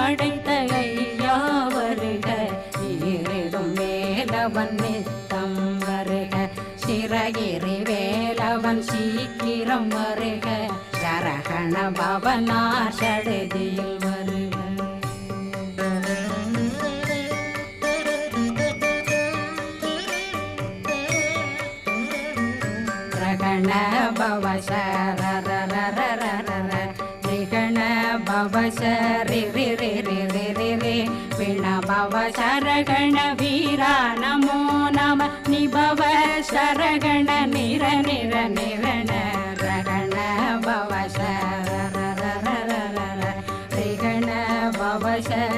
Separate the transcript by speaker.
Speaker 1: படைத்த ஐயா வருக, ஈரிடும் வேலவன் நித்தம் வருக, சிறகிரி வேலவன் சீக்கிரம் வருக, சரகண பவனார் சடுதியில் வருக. ரகண பவ சரரரரரர ரிகண பவ சரி ரி ரி ரி ரி ரி ரி விண பவ சரகண வீரா நமோ நம நிபவ சரகண நிர நிர நிரண ரகண பவ சரரரரர ரிகண பவ சரி